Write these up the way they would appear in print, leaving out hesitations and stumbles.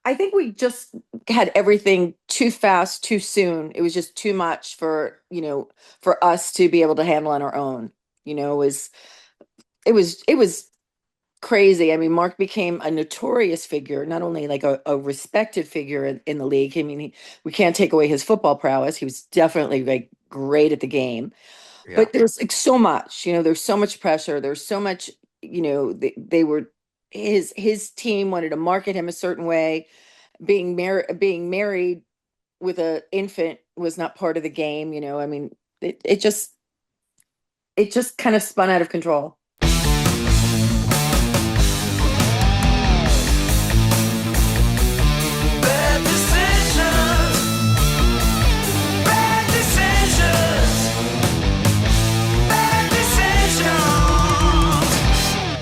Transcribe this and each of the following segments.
I think we just had everything too fast, too soon. It was just too much for us to be able to handle on our own. It was crazy. I mean, Mark became a notorious figure, not only like a respected figure in the league. I mean, we can't take away his football prowess. He was definitely like great at the game. Yeah. But there's like so much, there's so much pressure. There's so much, they were his team wanted to market him a certain way. Being married with a infant was not part of the game. I mean, it just kind of spun out of control. Bad decisions, bad decisions, bad decisions.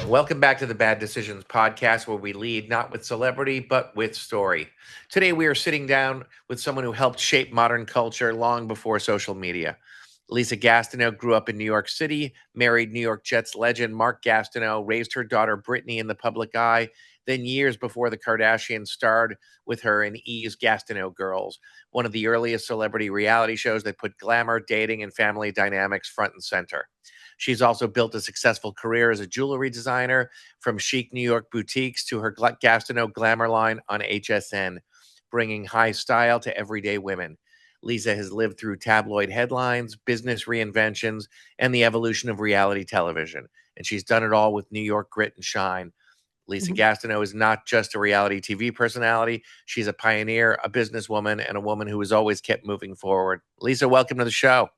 Welcome back to the Bad Decisions podcast, where we lead not with celebrity, but with story. Today, we are sitting down with someone who helped shape modern culture long before social media. Lisa Gastineau grew up in New York City, married New York Jets legend Mark Gastineau, raised her daughter Brittany in the public eye. Then, years before the Kardashians, starred with her in E's Gastineau Girls, one of the earliest celebrity reality shows that put glamour, dating, and family dynamics front and center. She's also built a successful career as a jewelry designer, from chic New York boutiques to her Gastineau Glamour line on HSN, bringing high style to everyday women. Lisa has lived through tabloid headlines, business reinventions, and the evolution of reality television. And she's done it all with New York grit and shine. Lisa Mhm. Gastineau is not just a reality TV personality. She's a pioneer, a businesswoman, and a woman who has always kept moving forward. Lisa, welcome to the show.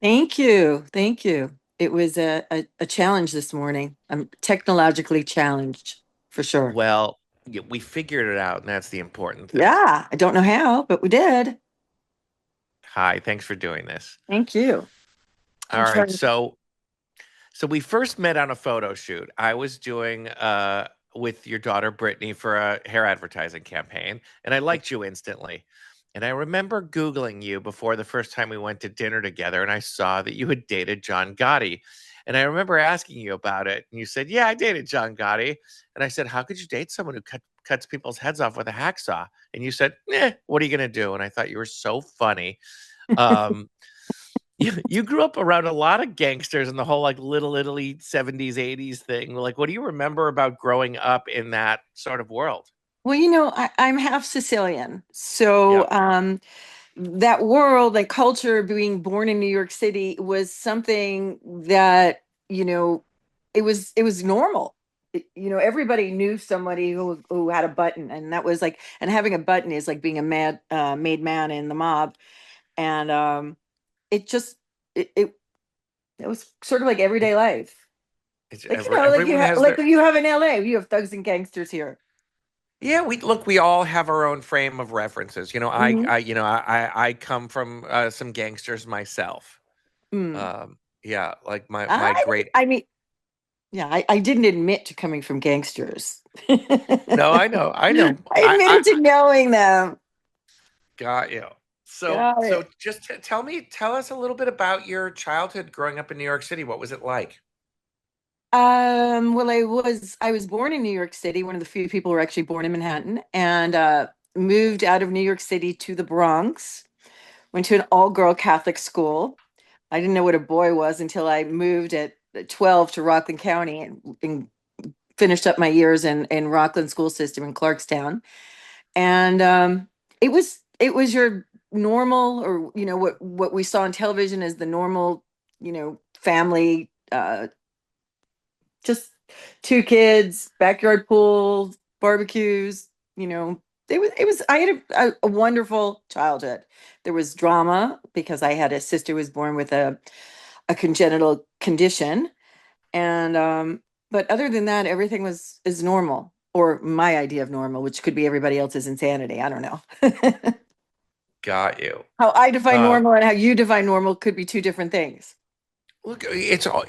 Thank you. Thank you. It was a challenge this morning. I'm technologically challenged for sure. Well, we figured it out, and that's the important thing. Yeah, I don't know how, but we did. Hi, thanks for doing this. Thank you. All I'm right, trying. so we first met on a photo shoot. I was doing with your daughter Brittany for a hair advertising campaign, and I liked you instantly. And I remember Googling you before the first time we went to dinner together, and I saw that you had dated John Gotti. And I remember asking you about it, and you said, "Yeah, I dated John Gotti." And I said, "How could you date someone who cuts people's heads off with a hacksaw?" And you said, what are you gonna do?" And I thought you were so funny. Um, you grew up around a lot of gangsters and the whole like Little Italy 70s, 80s thing. Like, what do you remember about growing up in that sort of world? Well, I'm half Sicilian. Yeah. So that world, like culture, being born in New York City was something that, it was normal. Everybody knew somebody who had a button, and that was like, and having a button is like being a made man in the mob. And it just it it was sort of like everyday life. Like, Everyone has like their. you have in LA, you have thugs and gangsters here. Yeah, we all have our own frame of references. Hmm. I come from some gangsters myself. Mm. Yeah, like my I great. I mean, yeah, I didn't admit to coming from gangsters. No, I I know. admitted to knowing them. Got you. Got So it. just tell us a little bit about your childhood growing up in New York City. What was it like? Well, I was born in New York City, one of the few people who were actually born in Manhattan, and moved out of New York City to the Bronx. Went to an all-girl Catholic school. I didn't know what a boy was until I moved at 12 to Rockland County and finished up my years in Rockland school system in Clarkstown. And it was your normal, or what we saw on television as the normal, family, just two kids, backyard pools, barbecues. It was I had a wonderful childhood. There was drama because I had a sister who was born with a congenital condition. And but other than that, everything was is normal, or my idea of normal, which could be everybody else's insanity. I don't know. Got you. How I define Uh, normal and how you define normal could be two different things. Look, it's all.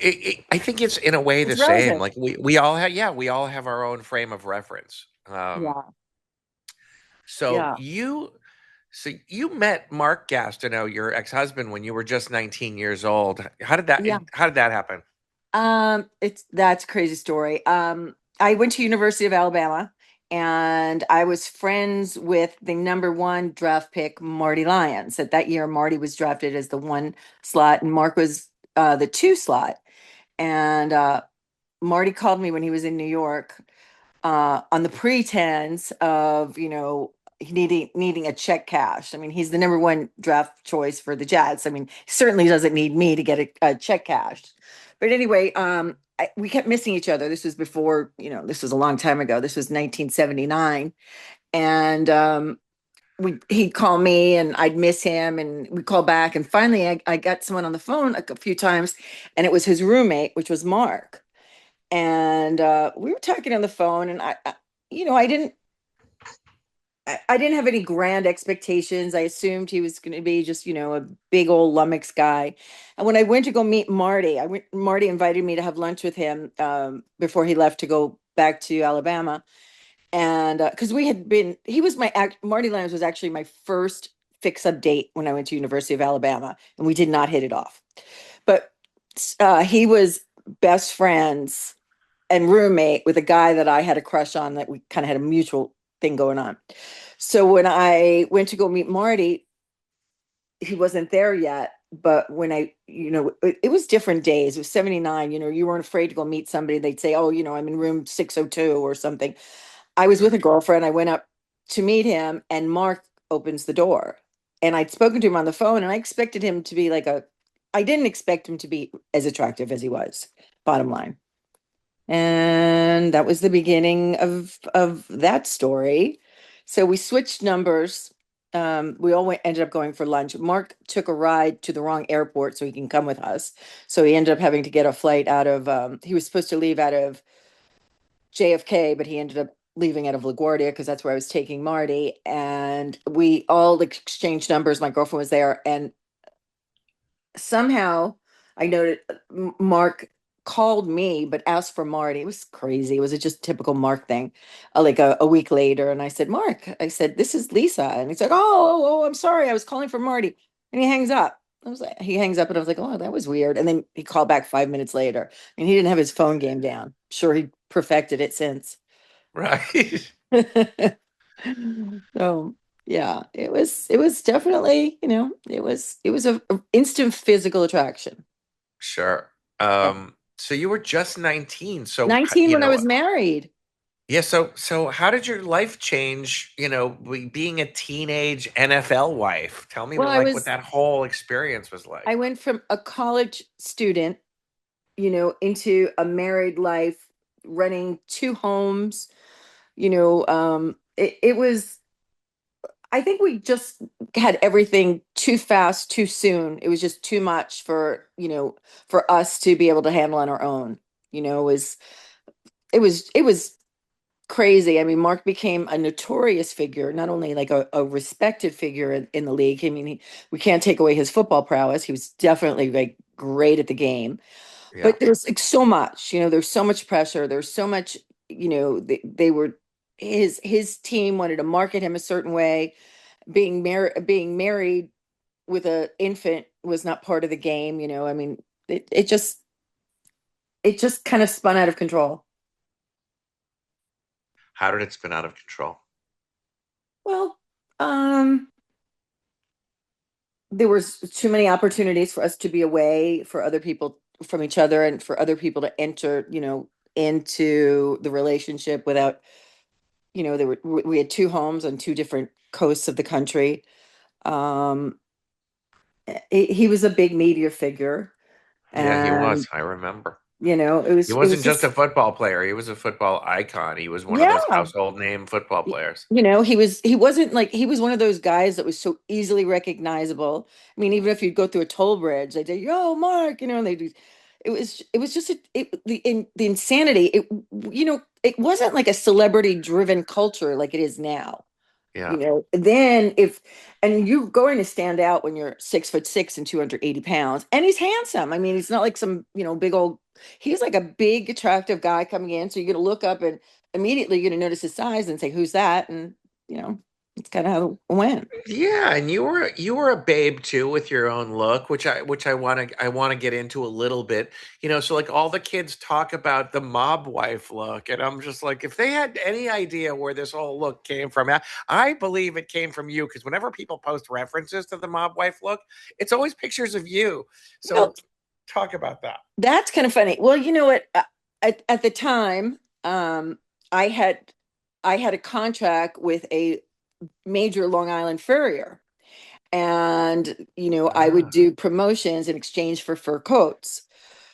I think it's in a way the It's same. relative. Like we all have. Yeah, we all have our own frame of reference. Yeah. So Yeah. you, so you met Mark Gastineau, your ex-husband, when you were just 19 years old. Yeah. How did that happen? That's a crazy story. I went to University of Alabama and I was friends with the number one draft pick, Marty Lyons. At that year, Marty was drafted as the one slot, and Mark was the two slot. And Marty called me when he was in New York on the pretense of, needing a check cash. I mean, he's the number one draft choice for the Jets. I mean, he certainly doesn't need me to get a check cashed. But anyway, we kept missing each other. This was before, this was a long time ago. This was 1979. And he'd call me and I'd miss him and we'd call back. And finally, I got someone on the phone a few times, and it was his roommate, which was Mark. And we were talking on the phone, and I didn't I didn't have any grand expectations. I assumed he was going to be just, a big old lummox guy. And when I went to go meet Marty, Marty invited me to have lunch with him before he left to go back to Alabama. And because Marty Lyons was actually my first fix-up date when I went to University of Alabama, and we did not hit it off. But he was best friends and roommate with a guy that I had a crush on, that we kind of had a mutual thing going on. So when I went to go meet Marty, he wasn't there yet. But when it was different days. It was 79. You weren't afraid to go meet somebody. They'd say, oh, I'm in room 602 or something. I was with a girlfriend. I went up to meet him, and Mark opens the door. And I'd spoken to him on the phone, and I expected him to be I didn't expect him to be as attractive as he was, bottom line. And that was the beginning of that story. So we switched numbers. We all ended up going for lunch. Mark took a ride to the wrong airport so he can come with us. So he ended up having to get a flight out of, he was supposed to leave out of JFK, but he ended up leaving out of LaGuardia because that's where I was taking Marty. And we all exchanged numbers. My girlfriend was there. And somehow I noted Mark called me but asked for Marty. It was crazy. It was just typical Mark thing. Like a week later, and I said, Mark, I said, this is Lisa. And he's like, oh, I'm sorry, I was calling for Marty. And he hangs up. He hangs up, and I was like, oh, that was weird. And then he called back 5 minutes later. I mean, he didn't have his phone game down. Sure, he perfected it since. Right. So yeah, it was definitely, it was a instant physical attraction. Sure. Yeah. So you were just 19. So, 19 when I was married. yeah. So how did your life change, being a teenage NFL wife? Tell me Well, what that whole experience was like. I went from a college student, into a married life, running two homes. It was, I think we just had everything too fast, too soon. It was just too much for us to be able to handle on our own. It was crazy. I mean, Mark became a notorious figure, not only like a respected figure in the league. I mean, we can't take away his football prowess. He was definitely like great at the game, Yeah. but there's like so much, there's so much pressure. There's so much, they were, his team wanted to market him a certain way. Being married with a infant was not part of the game. I mean, it just kind of spun out of control. How did it spin out of control? Well, there was too many opportunities for us to be away, for other people from each other, and for other people to enter, into the relationship without, we had two homes on two different coasts of the country. Um, he was a big media figure, Yeah, he was. and I remember. it He was it was wasn't just just a football player. He was a football icon. He was one of those yeah. household name football players. He wasn't one of those guys that was so easily recognizable. I mean, even if you go through a toll bridge, they say, "Yo, Mark," and they do. It was just the insanity. It wasn't like a celebrity driven culture like it is now. Yeah. Then and you're going to stand out when you're 6'6" and 280 pounds, and he's handsome. I mean, he's not like some, big old, he's like a big, attractive guy coming in. So you're going to look up and immediately you're going to notice his size and say, who's that? And, It's kind of how it went. Yeah, and you were a babe too with your own look, which I want to get into a little bit. So like all the kids talk about the mob wife look, and I'm just like, if they had any idea where this whole look came from, I believe it came from you because whenever people post references to the mob wife look, it's always pictures of you. Well, So talk about that. that's kind of funny. Well, you know what? At the time, I had I had a contract with a major Long Island furrier, and I would Ah, do promotions in exchange for fur coats.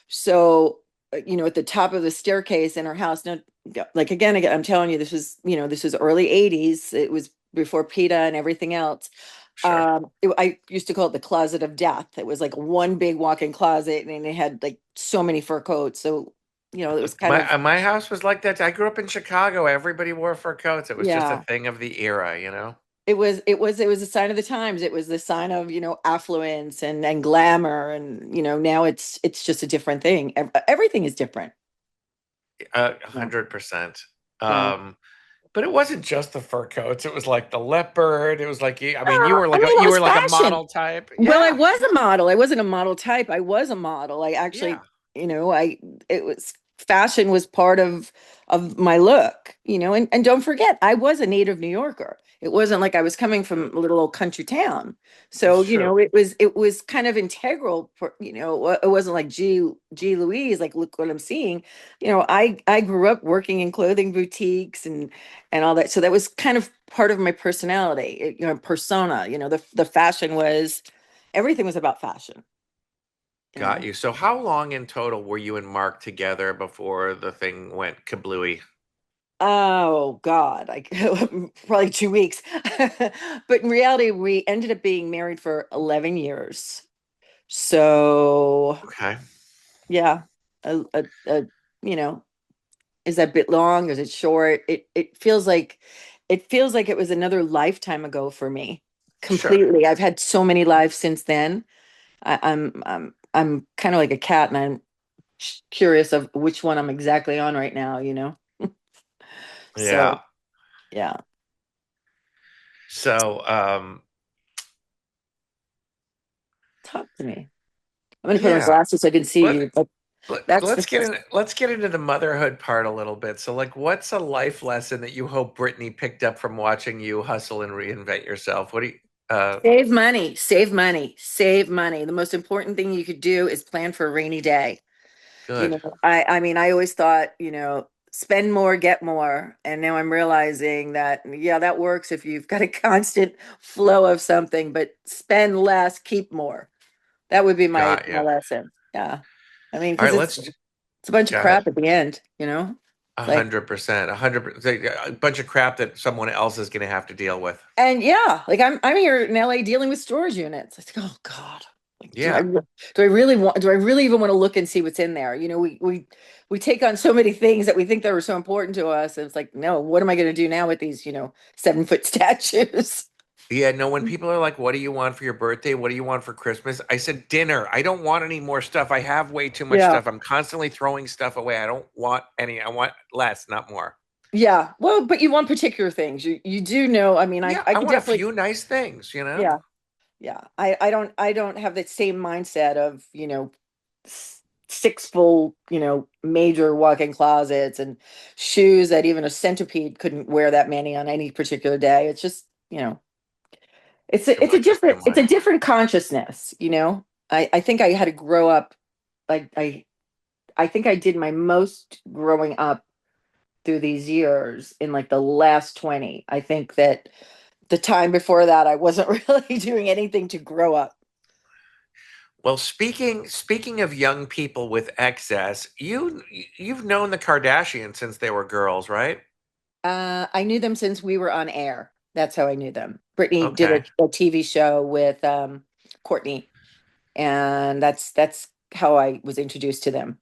So, at the top of the staircase in her house, no, like again, I'm telling you, this was early 80s. It was before PETA and everything else. sure. I used to call it the closet of death. It was like one big walk-in closet, and it had like so many fur coats. So, it was kind of, My house was like that. I grew up in Chicago. Everybody wore fur coats. It was just a yeah. thing of the era. It was a sign of the times. It was the sign of, affluence and glamour. And, now it's just a different thing. Everything is different. Yeah. 100%. Yeah. But it wasn't just the fur coats. It was like the leopard. It was like, I mean, I mean, it you was were like a fashion. model type. Well, I Yeah, was a model. I wasn't a model type. I was a model. I yeah. actually, it was fashion was part of my look, and don't forget, I was a native New Yorker. It wasn't like I was coming from True. a little old country town. It's So, true. it was kind of integral for, it wasn't like, gee Louise, like look what I'm seeing. I grew up working in clothing boutiques and all that. So that was kind of part of my personality, persona. The fashion was everything was about fashion. you Got know. you. So how long in total were you and Mark together before the thing went kablooey? Oh God, like probably 2 weeks. But in reality, we ended up being married for 11 years. So Okay. yeah, a, a, a, you know, is that a bit long? Is it short? It feels like it was another lifetime ago for me. Sure. Completely. I've had so many lives since then. I'm kind of like a cat, and I'm curious of which one I'm exactly on right now. So Yeah. yeah, So, talk to me. I'm gonna put on my yeah. glasses so I can see Let, you, but that's let's the get into the motherhood part a little bit. So like what's a life lesson that you hope Brittany picked up from watching you hustle and reinvent yourself? What do you save money, save money, save money. The most important thing you could do is plan for a rainy day. good. I mean, I always thought, spend more, get more. And now I'm realizing that, yeah, that works if you've got a constant flow of something, but spend less, keep more. That would be my Got my you. lesson. Yeah. I mean, All because right, it's a bunch of go ahead. crap at the end. Like, 100%. 100%. A bunch of crap that someone else is going to have to deal with. and yeah, like I'm here in LA dealing with storage units. It's like, oh God. Like, Yeah. do I really even want to look and see what's in there? We take on so many things that we think that are so important to us. And it's like, no, what am I going to do now with these, 7-foot statues? Yeah, no, when people are like, "What do you want for your birthday? What do you want for Christmas?" I said, "Dinner. I don't want any more stuff. I have way too much Yeah. stuff. I'm constantly throwing stuff away. I don't want any. I want less, not more." Yeah. Well, but you want particular things. You do know, I mean, I Yeah, I I could want a definitely, few nice things. yeah. Yeah. I don't have that same mindset of, 6 full, major walk-in closets and shoes that even a centipede couldn't wear that many on any particular day. It's just, it's Too a, it's a much is too different, it's a much. different consciousness. I think I had to grow up. I think I did my most growing up through these years in like the last 20. I think that the time before that, I wasn't really doing anything to grow up. Well, speaking of young people with excess, you've known the Kardashians since they were girls, right? I knew them since we were on air. That's how I knew them. Brittany did Okay. a TV show with Courtney, and that's how I was introduced to them.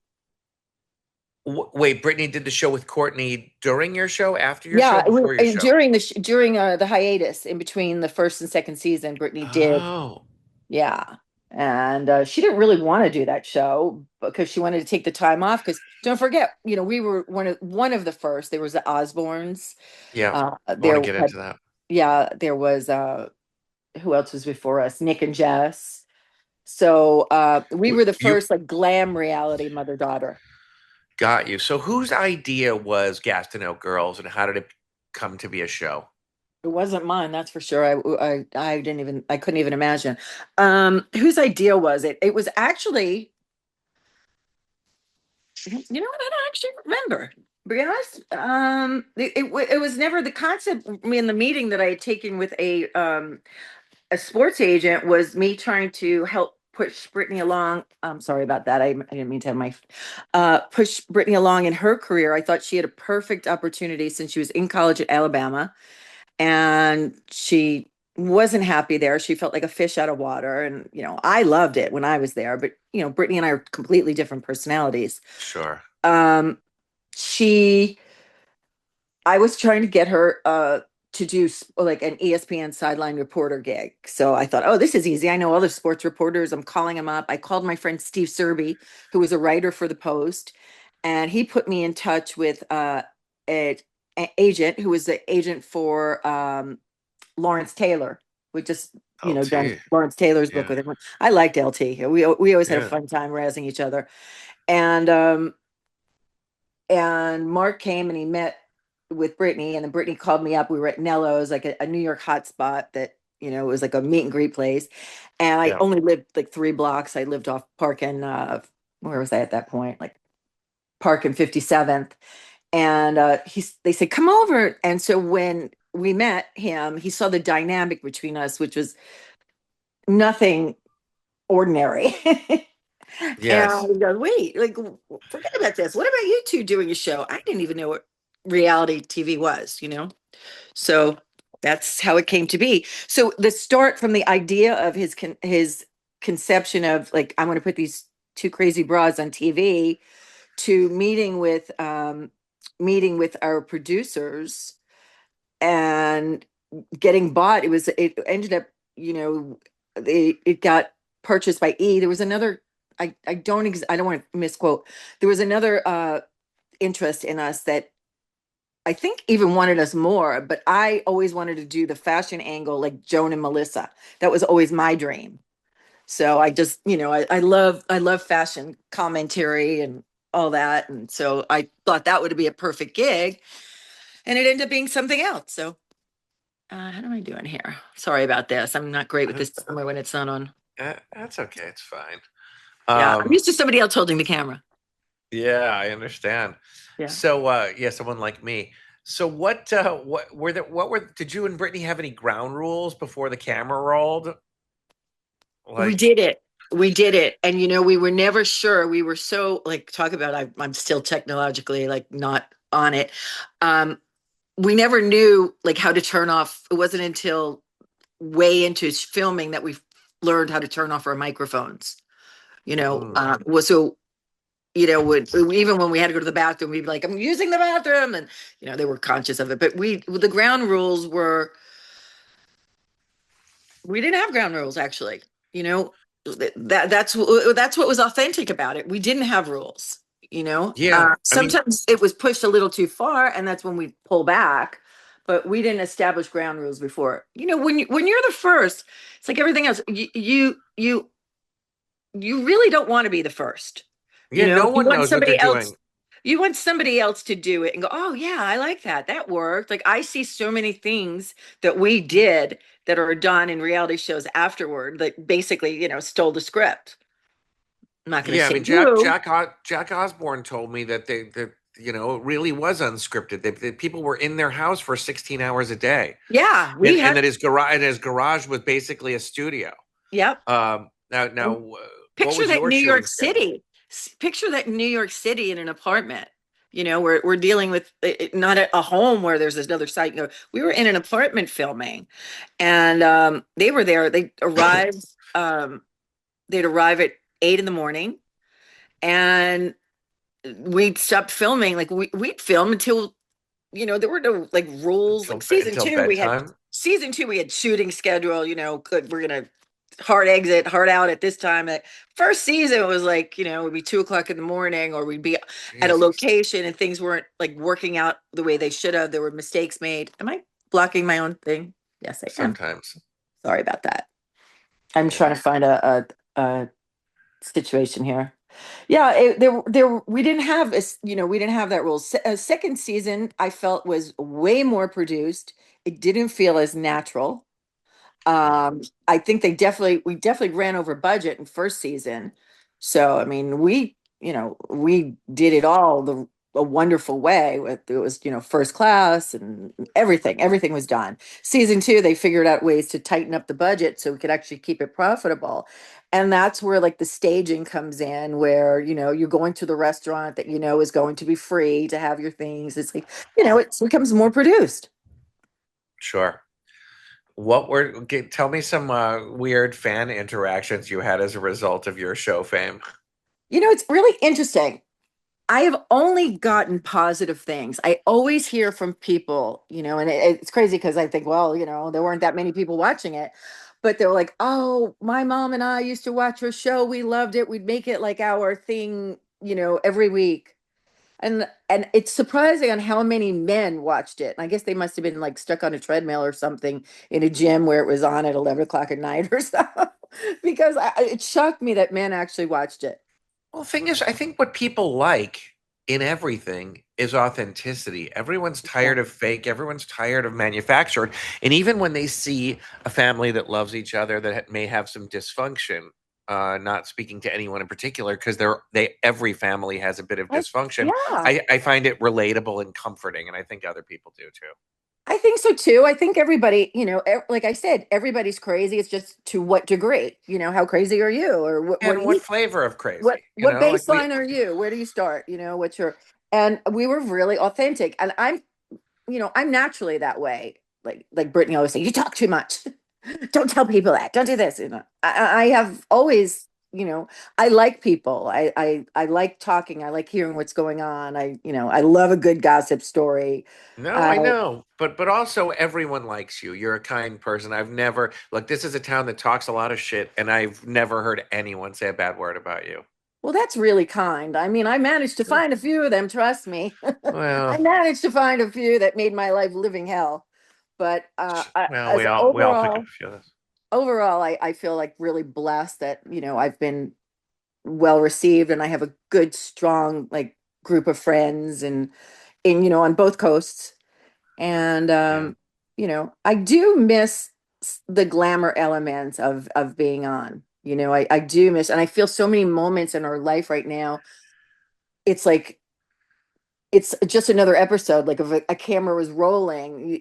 Wait, Brittany did the show with Courtney during your show, after your show, Yeah, before your show? during the hiatus in between the first and second season, Brittany did. Oh, Yeah. And she didn't really want to do that show because she wanted to take the time off. Because don't forget, we were one of the first. There was the Osbournes. yeah. I want to There get had into that. yeah, there was who else was before us? Nick and Jess. So we were the You first like glam reality mother-daughter. got you. So whose idea was Gastineau Girls, and how did it come to be a show? It wasn't mine, that's for sure. I didn't even I couldn't even imagine. Whose idea was it? It was actually, you know what, I don't actually remember. To be honest, it was never the concept. In the meeting that I had taken with a sports agent was me trying to help push Brittany along. I'm sorry about that. I didn't mean to have my push Brittany along in her career. I thought she had a perfect opportunity since she was in college at Alabama, and she wasn't happy there. She felt like a fish out of water. And, I loved it when I was there, but, Brittany and I are completely different personalities. Sure. Um, she, I was trying to get her to do like an ESPN sideline reporter gig. So I thought, oh, this is easy. I know all the sports reporters. I'm calling them up. I called my friend Steve Serby, who was a writer for the Post, and he put me in touch with a agent who was the agent for Lawrence Taylor. We just, done LT. Lawrence Taylor's book Yeah. with him. I liked LT. We always had a Yeah. fun time razzing each other. And Mark came and he met with Brittany, and then Brittany called me up. We were at Nello's, like a New York hotspot that, it was like a meet and greet place. And I Yeah. only lived like 3 blocks. I lived off Park and where was I at that point? Like Park and 57th. And they said, come over. And so when we met him, he saw the dynamic between us, which was nothing ordinary. Yes. And he goes, wait, like, forget about this. What about you two doing a show? I didn't even know what reality TV was. So that's how it came to be. So the start from the idea of his conception of like, I'm going to put these two crazy broads on TV, to meeting with our producers and getting bought. It ended up, it got purchased by E. There was another, I don't want to misquote. There was another interest in us that I think even wanted us more, but I always wanted to do the fashion angle like Joan and Melissa. That was always my dream. So I just, I love fashion commentary and all that. And so I thought that would be a perfect gig. And it ended up being something else. So how am I doing here? Sorry about this. I'm not great with this camera when it's not on. That's okay. It's fine. Yeah, I'm Um, used to somebody else holding the camera. yeah, I understand. Yeah. So, yeah, someone like me. So, did you and Brittany have any ground rules before the camera rolled? We Like, did it. We did it. And we were never sure. We were so like talk about I'm still technologically like not on it. We never knew like how to turn off. It wasn't until way into filming that we learned how to turn off our microphones. Was so would even when we had to go to the bathroom, we'd be like, I'm using the bathroom, and they were conscious of it. But the ground rules were, we didn't have ground rules actually. That's what was authentic about it. We didn't have rules. yeah, I mean, Sometimes it was pushed a little too far, and that's when we pull back. But we didn't establish ground rules before. When you're the first, it's like everything else. You really don't want to be the first. yeah, no You one want knows what they're somebody else. doing. You want somebody else to do it and go, oh yeah, I like that. That worked. Like I see so many things that we did that are done in reality shows afterward that basically, stole the script. I'm not going to Yeah, I say mean, who. Jack Osborne told me that it really was unscripted. That people were in their house for 16 hours a day, Yeah, and we had. that his garage was basically a studio. Yep. Now, what Picture was that your New shooting York schedule? City. Picture that New York City in an apartment. We're dealing with not a home where there's another site. We were in an apartment filming, and they were there. They'd arrive at 8 in the morning, and we'd stop filming. Like we'd film until there were no like rules. Like Until bedtime? season two, we had shooting schedule. We're gonna hard exit, hard out at this time. First season it was like it would be 2 o'clock in the morning, or we'd be at a Jesus. location and things weren't like working out the way they should have. There were mistakes made. Am I blocking my own thing? Yes, I am. sometimes. Sorry about that. I'm Yeah. trying to find a situation here. Yeah, we didn't have we didn't have that rule. Second season, I felt was way more produced. It didn't feel as natural. I think we definitely ran over budget in first season. So, I mean, we did it all a wonderful way with it was, first class and everything was done. Season two, they figured out ways to tighten up the budget so we could actually keep it profitable. And that's where like the staging comes in, where, you're going to the restaurant that is going to be free to have your things. It's like, it becomes more produced. Sure. Tell me some weird fan interactions you had as a result of your show fame. It's really interesting. I have only gotten positive things. I always hear from people, and it's crazy because I think, well, there weren't that many people watching it, but they're like, oh, my mom and I used to watch her show. We loved it. We'd make it like our thing, every week. And it's surprising on how many men watched it. And I guess they must have been like stuck on a treadmill or something in a gym where it was on at 11 o'clock at night or so, because it shocked me that men actually watched it. Well, the thing is, I think what people like in everything is authenticity. Everyone's Yeah. tired of fake, everyone's tired of manufactured. And even when they see a family that loves each other that may have some dysfunction, not speaking to anyone in particular, because every family has a bit of dysfunction. Yeah. I find it relatable and comforting, and I think other people do too. I think so too. I think everybody, like I said, everybody's crazy. It's just to what degree, how crazy are you? Or what And do what you, flavor of what, crazy? what Like we baseline are you? Where do you start? And we were really authentic. And I'm naturally that way. Like Brittany always say, you talk too much. Don't tell people that. Don't do this. I have always, I like people. I like talking. I like hearing what's going on. I love a good gossip story. No, I Uh, know, but also everyone likes you. You're a kind person. I've never look. This is a town that talks a lot of shit, and I've never heard anyone say a bad word about you. well, that's really kind. I mean, I managed to Yeah. find a few of them, trust me. I Well, managed to find a few that made my life living hell. But well, as we all pick up a few of those. overall, I feel like really blessed that, I've been well received and I have a good, strong, like group of friends on both coasts. And, Yeah. I do miss the glamour elements of being on, I do miss, and I feel so many moments in our life right now. It's like, it's just another episode. Like if a camera was rolling,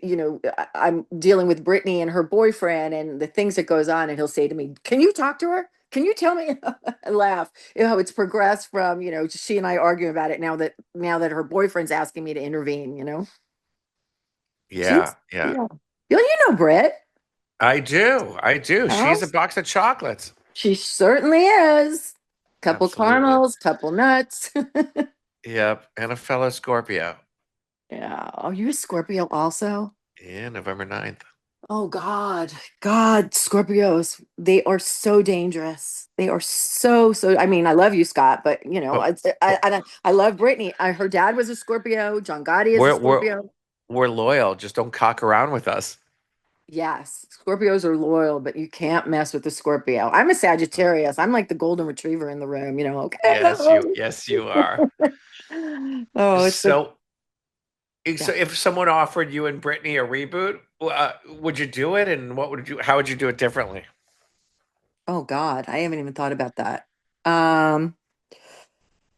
I'm dealing with Brittany and her boyfriend and the things that goes on. And he'll say to me, can you talk to her? Can you tell me? I laugh. It's progressed from, just she and I arguing about it now that her boyfriend's asking me to intervene. Yeah, She's, yeah. yeah. You know Britt. I do. I do. Well, She's a box of chocolates. she certainly is. Couple Absolutely. caramels, couple nuts. Yep. And a fellow Scorpio. Yeah. Are you a Scorpio also? Yeah, November 9th. Oh God, God, Scorpios, they are so dangerous. They are so. I mean, I love you, Scott, but But, I love Brittany. Her dad was a Scorpio. John Gotti is a we're we're Scorpio. we're loyal. Just don't cock around with us. Yes, Scorpios are loyal, but you can't mess with the Scorpio. I'm a Sagittarius. I'm like the golden retriever in the room. Okay. Yes, you are. Oh, it's the So, yeah. if someone offered you and Brittany a reboot, would you do it? And how would you do it differently? Oh God, I haven't even thought about that. Um,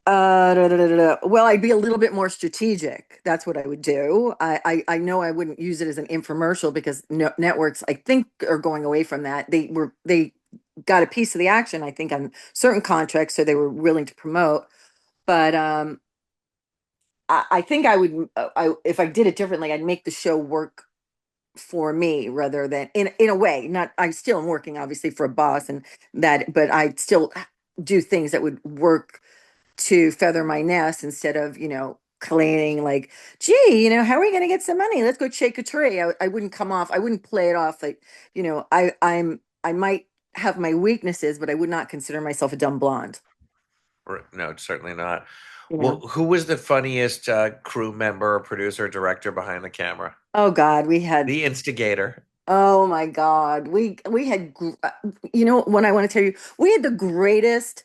Well, I'd be a little bit more strategic. That's what I would do. I know I wouldn't use it as an infomercial because no, networks, I think, are going away from that. They got a piece of the action, I think, on certain contracts, so they were willing to promote. But I think I would, if I did it differently, I'd make the show work for me rather than in a way. Not, I still am working obviously for a boss and that, but I still do things that would work to feather my nest instead of, complaining like, gee, how are we going to get some money? Let's go shake a tree. I wouldn't come off. I wouldn't play it off like, I might have my weaknesses, but I would not consider myself a dumb blonde. No, certainly not. You Well, know? who was the funniest crew member, producer, director behind the camera? Oh God, we had The instigator. Oh my God. We had you know what I want to tell you? We had the greatest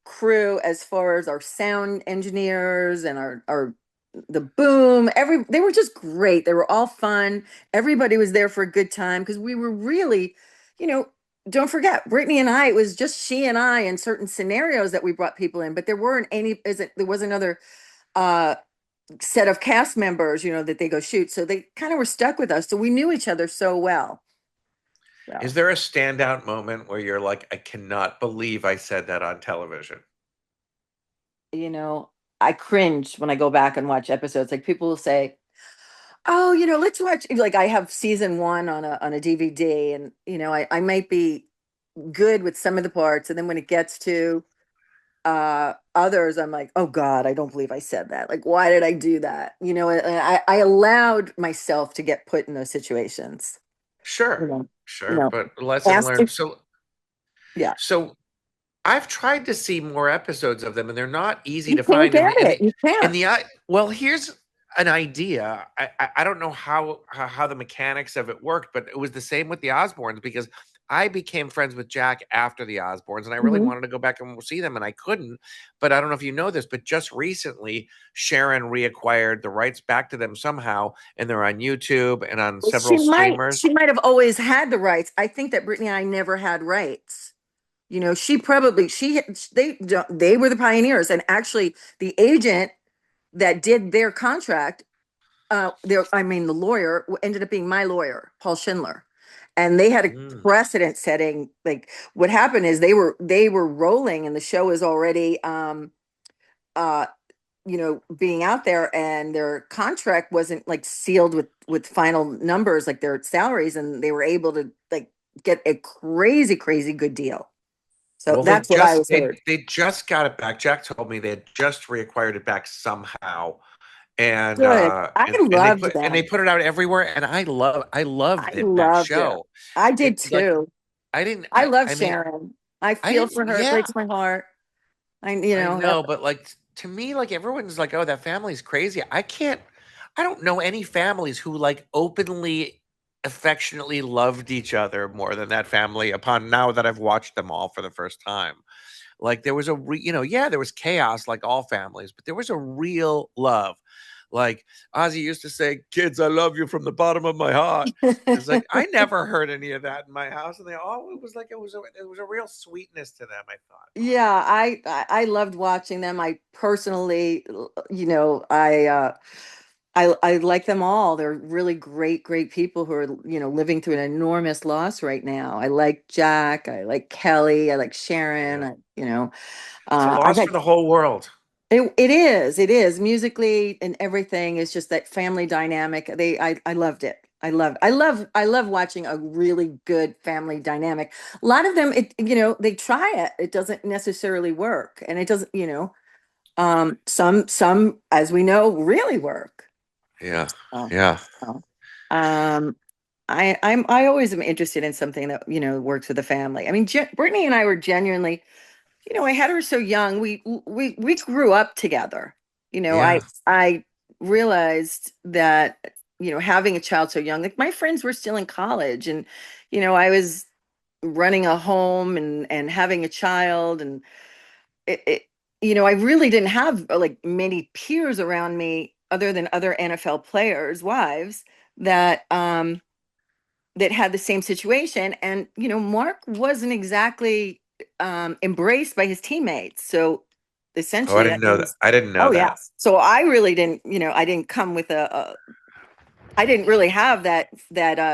crew as far as our sound engineers and our the boom. They were just great. They were all fun. Everybody was there for a good time because we were really, you know, don't forget, Brittany and I, it was just she and I in certain scenarios that we brought people in, but there weren't any, there was another uh set of cast members, that they go shoot. So they kind of were stuck with us. So we knew each other so well. Is So, there a standout moment where you're like, I cannot believe I said that on television? you know, I cringe when I go back and watch episodes. Like people will say, "Oh, let's watch." Like I have season one on a DVD, and I might be good with some of the parts, and then when it gets to others, I'm like, "Oh God, I don't believe I said that. Like, why did I do that?" And I allowed myself to get put in those situations. You Sure, know, you sure, know, but lesson asked to, learned. So, yeah. so I've tried to see more episodes of them, and they're not easy You to can't find. get it. You And can't. the well, here's an idea. I don't know how the mechanics of it worked, but it was the same with the Osbournes because I became friends with Jack after the Osbournes, and I really Mhm. wanted to go back and see them, and I couldn't. But I don't know if you know this, but just recently, Sharon reacquired the rights back to them somehow, and they're on YouTube and on Well, several streamers. she might have always had the rights. I think that Brittany and I never had rights. She probably they were the pioneers, and actually the agent that did their contract, I mean the lawyer ended up being my lawyer, Paul Schindler, and they had a Mm. precedent setting. Like what happened is they were rolling, and the show was already uh being out there, and their contract wasn't like sealed with final numbers like their salaries, and they were able to like get a crazy crazy good deal. So Well, that's what I was heard. they just got it back. Jack told me they had just reacquired it back somehow, and Good. I loved they them. put it out everywhere, and I I loved it, that loved it. show. I did It like too. I didn't I love I mean Sharon. I I feel didn't for her. It yeah breaks my heart. I That. know, but like to me, like everyone's like, oh, that family's crazy. I don't know any families who like openly, affectionately loved each other more than that family upon now that I've watched them all for the first time. Like there was yeah, there was chaos like all families, but there was a real love. Like Ozzy used to say, "Kids, I love you from the bottom of my heart." It's like I never heard any of that in my house, and they all it was like it was a real sweetness to them. I thought. Yeah, I loved watching them. I personally, I like them all. They're really great, great people who are, living through an enormous loss right now. I like Jack. I like Kelly. I like Sharon. Yeah, it's a I've loss had for the whole world. it is musically and everything is just that family dynamic. I loved it. I love watching a really good family dynamic. A lot of them, they try it. It doesn't necessarily work, and it doesn't, some, as we know, really work. Yeah, Oh, yeah. oh. Um, I always am interested in something that works with the family. I mean, Brittany and I were genuinely, I had her so young. We grew up together. Yeah. I realized that having a child so young, like my friends were still in college, and I was running a home and having a child, and I really didn't have like many peers around me other than other NFL players' wives that that had the same situation. And Mark wasn't exactly embraced by his teammates. So Oh, I essentially didn't that know that. means, I didn't know oh yeah. that. So I really didn't, I didn't come with I didn't really have that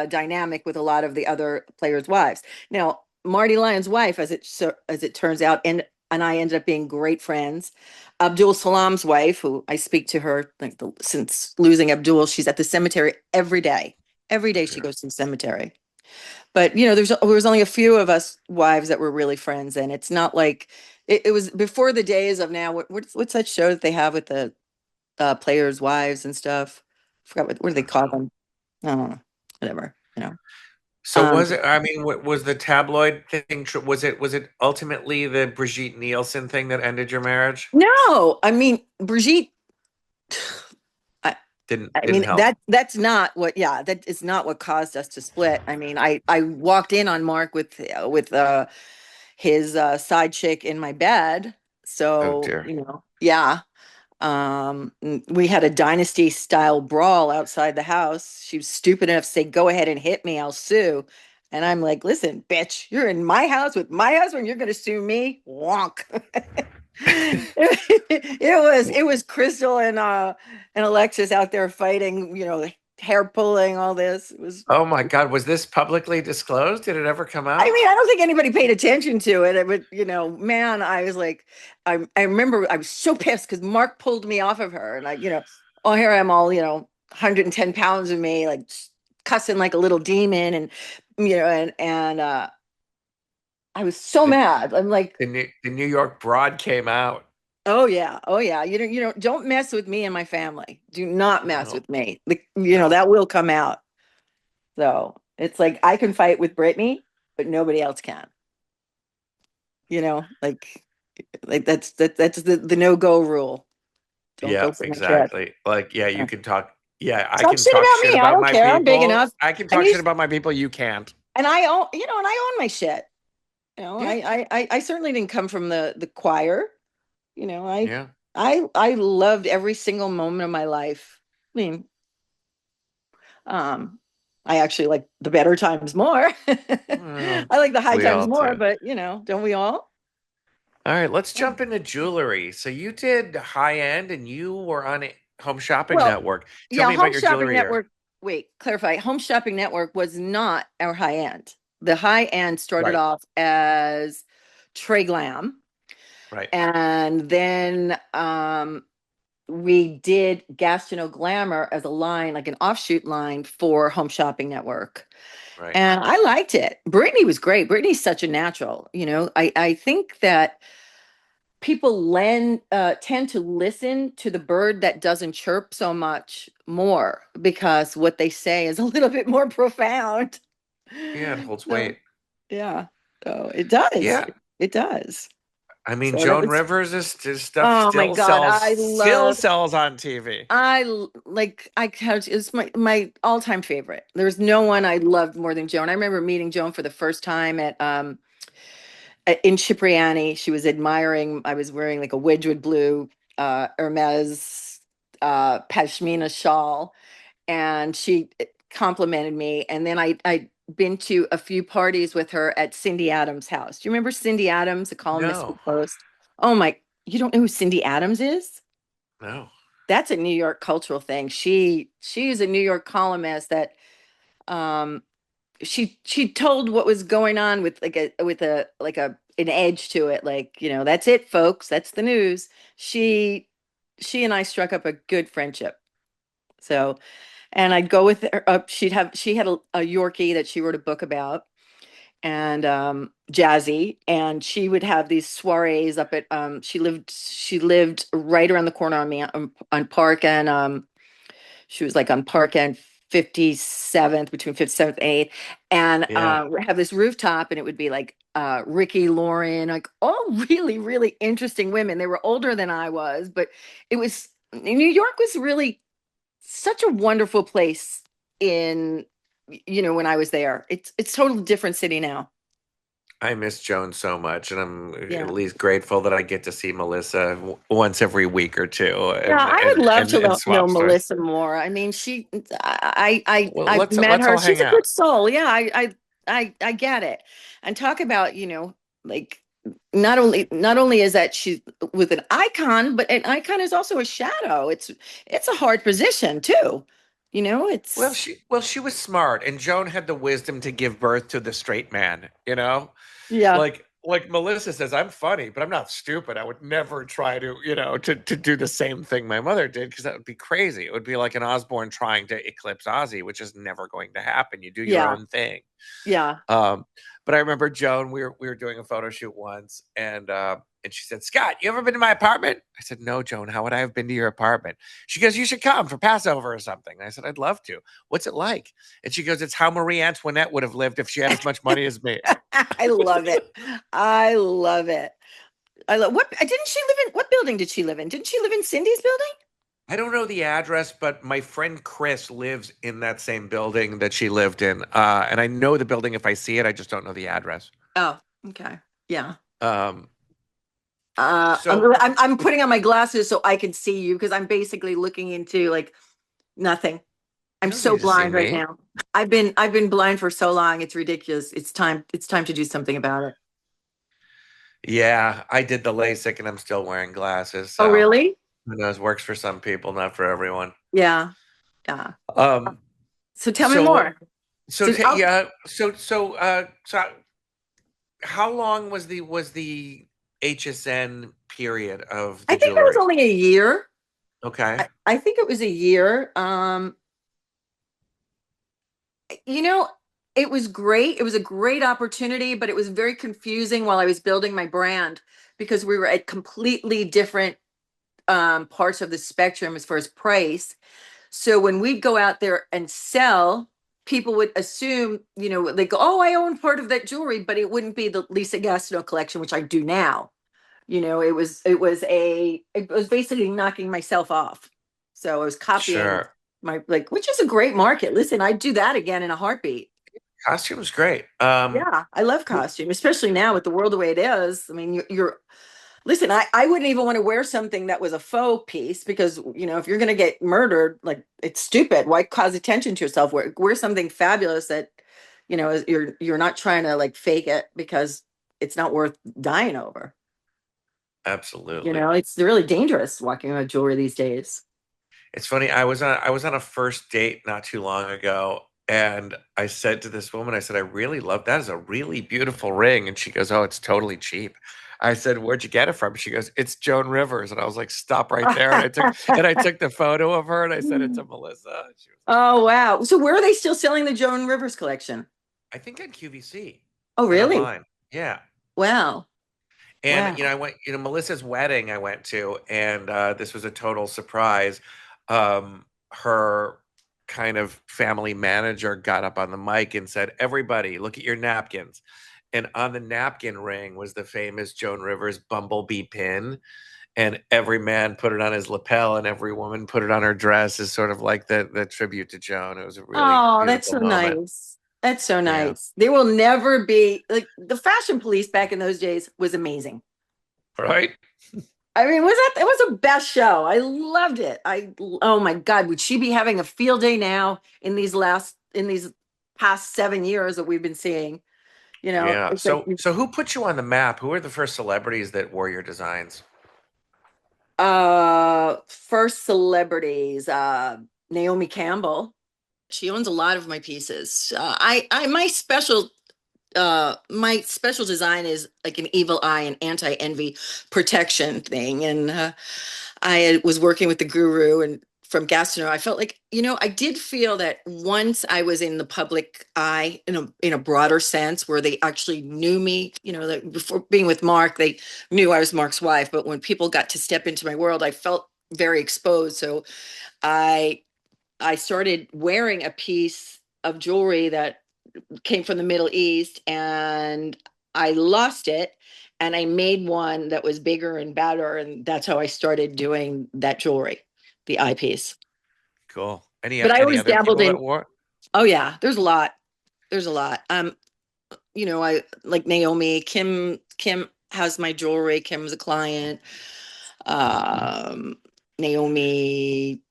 dynamic with a lot of the other players' wives. Now, Marty Lyon's wife, as it turns out, and I ended up being great friends. Abdul Salam's wife, who I speak to her like since losing Abdul, she's at the cemetery every day. Every day she Yeah. goes to the cemetery. But there was only a few of us wives that were really friends, and it's not like it was before the days of now. What's that show that they have with the players' wives and stuff? I forgot what do they call them? I don't know. Whatever. So Um, was it? I mean, was the tabloid thing? Was it ultimately the Brigitte Nielsen thing that ended your marriage? no, I mean Brigitte. I didn't mean, help. that's not what, yeah, that is not what caused us to split. I mean, I walked in on Mark with his side chick in my bed. Oh So, dear. yeah. We had a dynasty style brawl outside the house. She was stupid enough to say, "Go ahead and hit me, I'll sue." And I'm like, "Listen, bitch, you're in my house with my husband, you're gonna sue me?" Wonk. It was Crystal and Alexis out there fighting, hair pulling, all this. It was, Oh my God, was this publicly disclosed? Did it ever come I out? mean, I don't think anybody paid attention to it. But, man, I was like, I remember I was so pissed because Mark pulled me off of her. And oh, here I'm all, 110 pounds of me, like cussing like a little demon. And I was so The, mad. I'm like, the New York Broad came out. oh yeah, oh yeah. Don't mess with me and my family. Do not mess No, with me. no. That will come out. So it's like I can fight with Brittany, but nobody else can. Like that's the no-go rule. Don't Yeah, go for my kid. exactly. Like, yeah, you Yeah. can talk. Yeah, I Talk can shit talk about shit me. I about don't my care. I'm big people. enough. I can And talk you shit about my people. You can't. and I own, and I own my shit. Yeah, I certainly didn't come from the choir. You know, I yeah. I loved every single moment of my life. I mean, um, I actually like the better times more. I Well, like the high we times all more, do. but don't we all? All right, let's Yeah. jump into jewelry. So you did high end, and you were on a Home Shopping Well, Network. Tell yeah, me about Home your Shopping jewelry year. Network. Wait, clarify. Home Shopping Network was not our high end. The high end started Right, off as Trey Glam, right, and then we did Gastineau Glamour as a line, like an offshoot line for Home Shopping Network. right. And I liked it. Brittany was great. Brittany's such a natural. I think that people tend to listen to the bird that doesn't chirp so much more because what they say is a little bit more profound. Yeah, it holds So weight. yeah, so it does. Yeah, It does. I mean, So that Joan was. Rivers is his stuff Oh my God, still sells on TV. I couch it's my all-time favorite. There's no one I loved more than Joan. I remember meeting Joan for the first time in Cipriani. She was admiring, I was wearing like a Wedgwood blue Hermes pashmina shawl, and she complimented me. And then I'd been to a few parties with her at Cindy Adams' house. Do you remember Cindy Adams, a columnist for No, the Post? Oh my, you don't know who Cindy Adams is? no. That's a New York cultural thing. She's a New York columnist that um she told what was going on with like a an edge to it, like, that's it folks, that's the news. She and I struck up a good friendship. So, and I'd go with her up, she had a Yorkie that she wrote a book about, and Jazzy, and she would have these soirees up at she lived right around the corner on me on Park and she was like on Park and 57th, between 57th and 8th. And Yeah. we have this rooftop, and it would be like Ricky, Lauren, like all really, really interesting women. They were older than I was, but New York was really such a wonderful place when I was there. It's totally different city now. I miss Joan so much, and I'm at Yeah. least grateful that I get to see Melissa once every week or two, Yeah, I would love to and know swap stories. Melissa more. I mean, Well, I've met let's her. all She's hang a good out. soul. Yeah, I get it. And talk about, like not only is that she's with an icon, but an icon is also a shadow. It's a hard position too. Well, It's she was smart, and Joan had the wisdom to give birth to the straight man. yeah, Like Melissa says, I'm funny, but I'm not stupid. I would never try to to do the same thing my mother did, because that would be crazy. It would be like an Osbourne trying to eclipse Ozzy, which is never going to happen. You do your yeah, own thing. yeah. Um, but I remember Joan, we were doing a photo shoot once, and she said, "Scott, you ever been to my apartment?" I said, "No, Joan. How would I have been to your apartment?" She goes, "You should come for Passover or something." And I said, "I'd love to. What's it like?" And she goes, "It's how Marie Antoinette would have lived if she had as much money as me." I love it. I love it. I love what didn't she live in? What building did she live in? Didn't she live in Cindy's building? I don't know the address, but my friend Chris lives in that same building that she lived in. And I know the building if I see it, I just don't know the address. Oh, okay. Yeah. Um, so I'm putting on my glasses so I can see you because I'm basically looking into like nothing. you I'm don't so need to see blind right me. now. I've been blind for so long. It's ridiculous. It's time to do something about it. Yeah, I did the LASIK and I'm still wearing glasses. Oh, So really? who knows? Works for some people, not for everyone. Yeah. Yeah. Um, So tell me so more. so So yeah, so how long was the HSN period of I the think it was jewelry? only a year. Okay. I think it was a year. You know, it was great. It was a great opportunity, but it was very confusing while I was building my brand because we were at completely different parts of the spectrum as far as price. So when we'd go out there and sell, people would assume, they go, "Oh, I own part of that jewelry," but it wouldn't be the Lisa Gastineau collection, which I do now. It was basically knocking myself off. So I was copying Sure. which is a great market. Listen, I'd do that again in a heartbeat. Costume's great. Yeah, I love costume, especially now with the world the way it is. I mean, listen, I wouldn't even want to wear something that was a faux piece because, if you're going to get murdered, like it's stupid. Why cause attention to yourself? Wear something fabulous that, you're not trying to like fake it because it's not worth dying over. Absolutely. It's really dangerous walking around with jewelry these days. It's funny. I was on a first date not too long ago, and I said to this woman, I said, "I really love that. Is a really beautiful ring." And she goes, "Oh, it's totally cheap." I said, "Where'd you get it from?" She goes, "It's Joan Rivers." And I was like, "Stop right there." And I took the photo of her and I sent it to Melissa. And she was like, Oh, wow. So where are they still selling the Joan Rivers collection? "I think on QVC Oh, and really? online." Yeah. Wow. And Wow. I went, Melissa's wedding I went to, and this was a total surprise. Her kind of family manager got up on the mic and said, "Everybody, look at your napkins." And on the napkin ring was the famous Joan Rivers bumblebee pin. And every man put it on his lapel, and every woman put it on her dress as sort of like the tribute to Joan. It was a really Oh, that's beautiful so moment. nice. That's so Yeah. nice. There will never be like the fashion police back in those days was amazing. Right? I mean, it was a best show. I loved it. Oh my God, would she be having a field day now in these past 7 years that we've been seeing? Yeah. It's like So who put you on the map? Who were the first celebrities that wore your designs? first celebrities, Naomi Campbell. She owns a lot of my pieces. My special design is like an evil eye and anti-envy protection thing. And I was working with the guru and from Gastineau. I felt like, I did feel that once I was in the public eye in a broader sense where they actually knew me, that before being with Mark, they knew I was Mark's wife. But when people got to step into my world, I felt very exposed. So I I started wearing a piece of jewelry that came from the Middle East and I lost it and I made one that was bigger and better and that's how I started doing that jewelry, the eyepiece. Cool. Any But I any always other dabbled people in that wore? oh yeah, there's a lot. There's a lot. I like Naomi, Kim has my jewelry, Kim's a client. Um Naomi,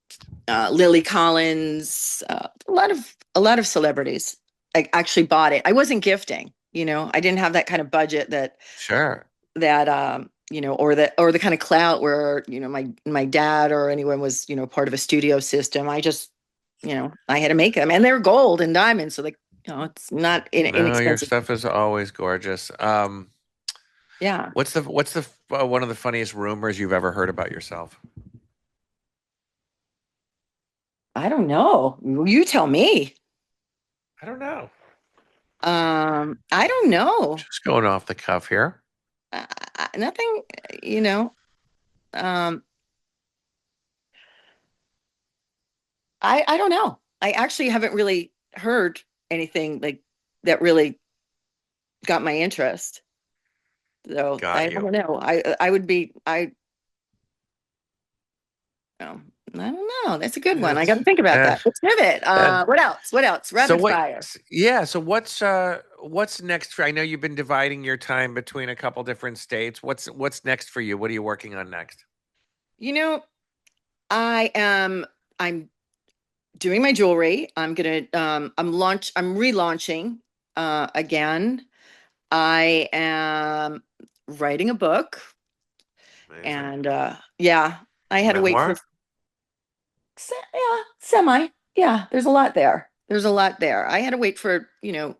Lily Collins, a lot of celebrities. I actually bought it. I wasn't gifting, I didn't have that kind of budget Sure. or the kind of clout where, my dad or anyone was, part of a studio system. I just, I had to make them and they're gold and diamonds. So like, it's not No, your inexpensive. stuff is always gorgeous. Yeah. What's the one of the funniest rumors you've ever heard about yourself? I don't know. You tell me. I don't know. I don't know. Just going off the cuff here. Nothing, you know. Um, I don't know. I actually haven't really heard anything like that really got my interest. So Got I you. don't know. I would be I no I don't know. That's a good one. I Yes. got to think about Uh, that. Let's pivot. uh, What else? What else? so Rapid what? fire. Yeah. So what's next for? I know you've been dividing your time between a couple different states. What's next for you? What are you working on next? You know, I'm doing my jewelry. I'm relaunching again. I am writing a book, Amazing. and yeah, I had to wait for Memoir. yeah, semi. Yeah, there's a lot there. There's a lot there. I had to wait for, to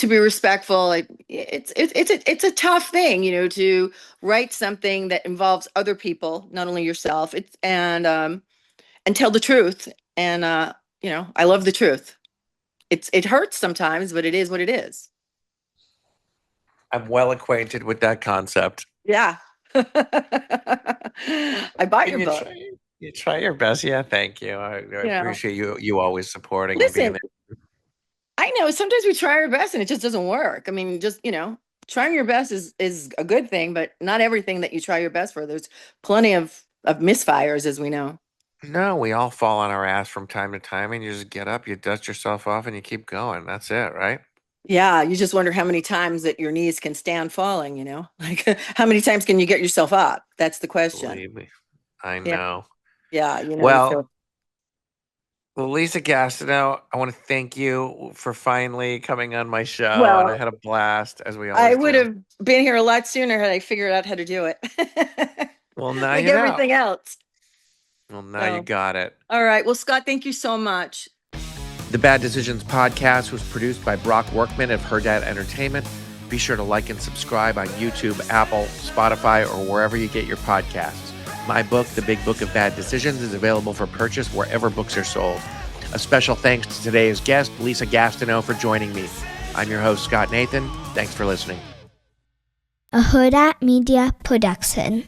be respectful. It's a tough thing, to write something that involves other people, not only yourself. It's and tell the truth. And I love the truth. It hurts sometimes, but it is what it is. I'm well acquainted with that concept. Yeah. I bought Can your book. you try your best? Yeah, thank you. I appreciate you always supporting and being Listen, there. I know sometimes we try our best and it just doesn't work. I mean, just, trying your best is a good thing, but not everything that you try your best for. There's plenty of misfires, as we know. No, we all fall on our ass from time to time, and you just get up, you dust yourself off, and you keep going. That's it, right? Yeah, you just wonder how many times that your knees can stand falling, Like how many times can you get yourself up? That's the question. Believe me, I Yeah. know. Yeah, Well, Lisa Gastineau, I want to thank you for finally coming on my show, and I well, had a blast, as we I always would do. have been here a lot sooner had I figured out how to do it. Well, now Like you know. everything else. Well, now you So, got it. all right. Well, Scott, thank you so much. The Bad Decisions podcast was produced by Brock Workman of Her Dad Entertainment. Be sure to like and subscribe on YouTube, Apple, Spotify, or wherever you get your podcasts. My book, The Big Book of Bad Decisions, is available for purchase wherever books are sold. A special thanks to today's guest, Lisa Gastineau, for joining me. I'm your host, Scott Nathan. Thanks for listening. A Huda Media Production.